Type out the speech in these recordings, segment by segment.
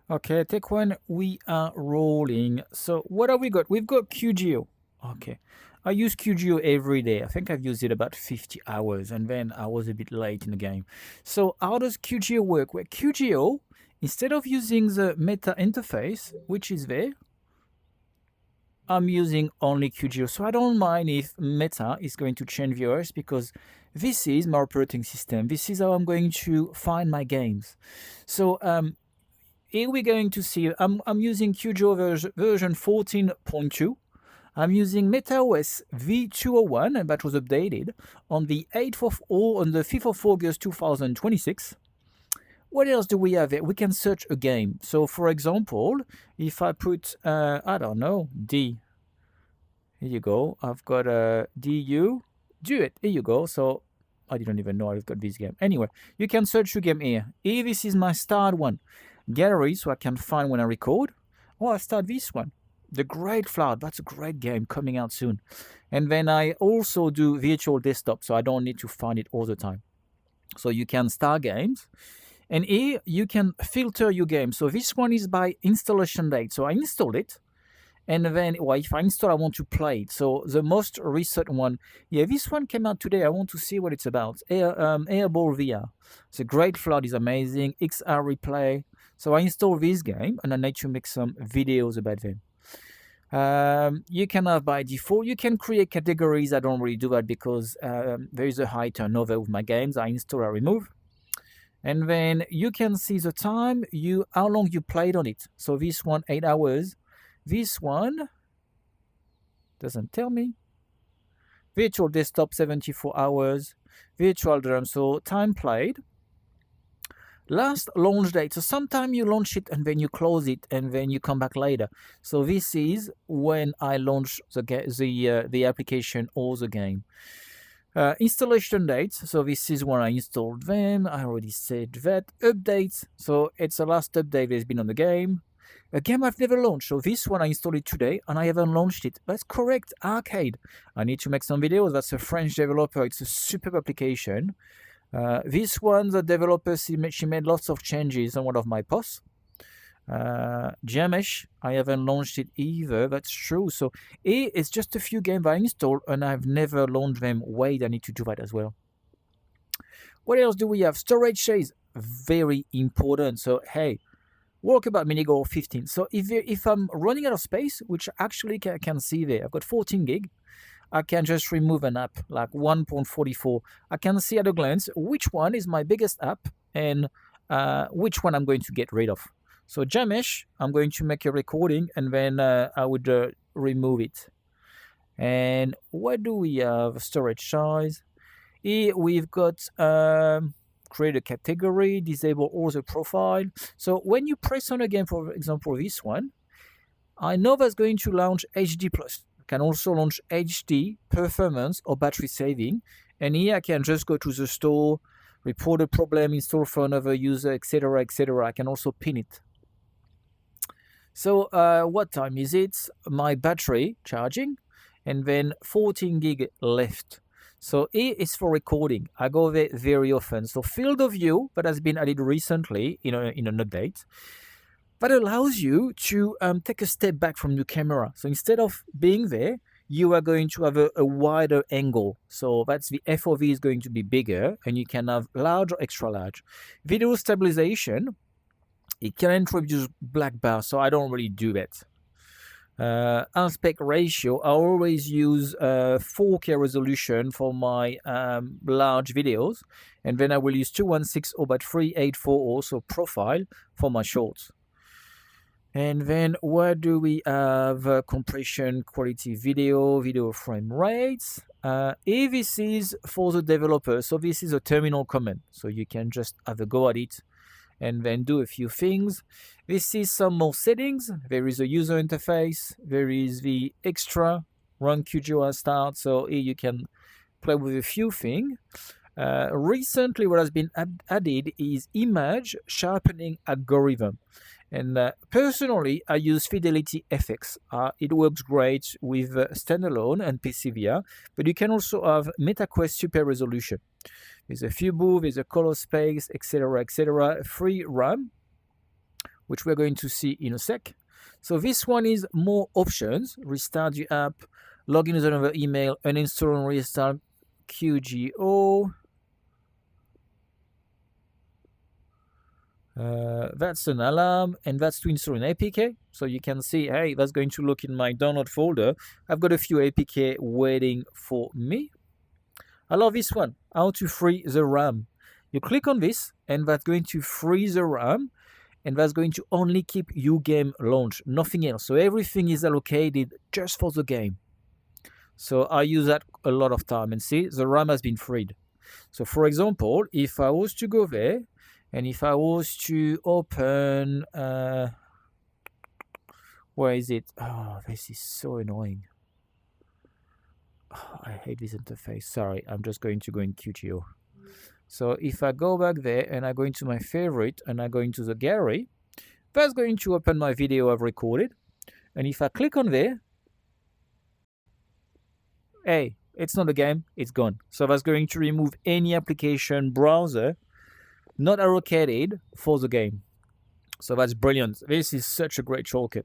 Okay, take one. We are rolling. So what have we got? We've got QGO. Okay. I use QGO every day. I think I've used it about 50 hours, and then I was a bit late in the game. So how does QGO work? Well, QGO, instead of using the meta interface, which is there, I'm using only QGO. So I don't mind if meta is going to change viewers because this is my operating system. This is how I'm going to find my games. So here we're going to see, I'm using QGO version 14.2. I'm using metaOS v201, and that was updated on the 5th of August 2026. What else do we have here? We can search a game. So, for example, if I put, I don't know, D. Here you go. I've got a DU. Do it. Here you go. So, I didn't even know I've got this game. Anyway, you can search your game here. Here, this is my start one. Gallery, so I can find when I record. Oh, I start this one. The Great Flood, that's a great game coming out soon. And then I also do virtual desktop, so I don't need to find it all the time. So you can start games. And here you can filter your game. So this one is by installation date. So I installed it. And then, well, if I install, I want to play it. So the most recent one, yeah, this one came out today. I want to see what it's about. Airball VR. The Great Flood is amazing. XR Replay. So I install this game, and I need to make some videos about them. You can have by default, you can create categories. I don't really do that because there is a high turnover with my games. I install, I remove. And then you can see the time, how long you played on it. So this one, 8 hours. This one doesn't tell me. Virtual desktop, 74 hours. Virtual drum, so time played. Last launch date. So sometimes you launch it and then you close it and then you come back later. So this is when I launch the application or the game. Installation dates. So this is when I installed them. I already said that. Updates. So it's the last update that's been on the game. A game I've never launched. So this one I installed it today and I haven't launched it. That's correct. Arcade. I need to make some videos. That's a French developer. It's a superb application. This one, the developer, she made lots of changes on one of my posts. Jamesh, I haven't launched it either. That's true. So it's just a few games I installed and I've never launched them. Wait, I need to do that as well. What else do we have? Storage size, very important. So hey, Walkabout mini goal 15. So if I'm running out of space, which actually I can see there, I've got 14 gig. I can just remove an app like 1.44. I can see at a glance which one is my biggest app and which one I'm going to get rid of. So Jamesh, I'm going to make a recording and then I would remove it. And what do we have? Storage size. Here we've got create a category, disable all the profile. So when you press on a game, for example, this one, I know that's going to launch HD+. Can also launch HD, performance, or battery saving. And here I can just go to the store, report a problem, install for another user, etc., etc. I can also pin it. So what time is it? My battery charging, and then 14 gig left. So here is for recording. I go there very often. So field of view that has been added recently in an update. That allows you to take a step back from your camera. So instead of being there, you are going to have a wider angle. So that's the FOV is going to be bigger, and you can have large or extra large. Video stabilization, it can introduce black bar, so I don't really do that. Aspect ratio, I always use 4K resolution for my large videos, and then I will use 2160 but 3840, so profile for my shorts. And then what do we have? Compression, quality video frame rates. Here this is for the developer. So this is a terminal command. So you can just have a go at it and then do a few things. This is some more settings. There is a user interface. There is the extra run QGO and start. So here you can play with a few things. Recently what has been added is image sharpening algorithm. And personally, I use FidelityFX. It works great with standalone and PCVR, but you can also have metaquest super resolution. There's a few booths, there's a color space, etc., etc. Free RAM. which we're going to see in a sec. So this one is more options. Restart the app, login with another email, uninstall and restart QGO. That's an alarm, and that's to install an APK. So you can see, hey, that's going to look in my download folder. I've got a few APK waiting for me. I love this one, how to free the RAM. You click on this, and that's going to free the RAM, and that's going to only keep your game launched, nothing else. So everything is allocated just for the game. So I use that a lot of time, and see, the RAM has been freed. So for example, if I was to go there, and if I was to open, where is it? Oh, this is so annoying. Oh, I hate this interface. Sorry, I'm just going to go in QGO. So if I go back there and I go into my favorite and I go into the gallery, that's going to open my video I've recorded. And if I click on there, hey, it's not a game, it's gone. So that's going to remove any application browser not allocated for the game. So that's brilliant. This is such a great shortcut.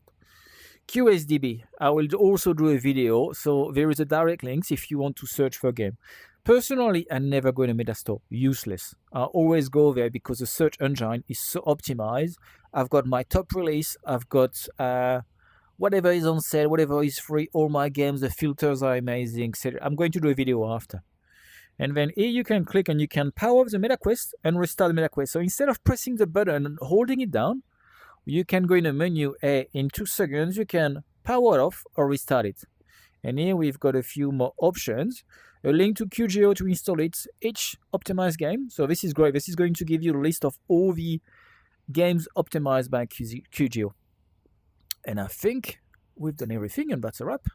QSDB, I will also do a video, so there is a direct link if you want to search for a game. Personally, I never go in a Metastore, useless. I always go there because the search engine is so optimized. I've got my top release, I've got whatever is on sale, whatever is free, all my games, the filters are amazing, etc. I'm going to do a video after. And then here you can click and you can power off the metaquest and restart the metaquest. So instead of pressing the button and holding it down, you can go in a menu, in 2 seconds, you can power it off or restart it. And here we've got a few more options. A link to QGO to install it, each optimized game. So this is great. This is going to give you a list of all the games optimized by QGO. And I think we've done everything, and that's a wrap.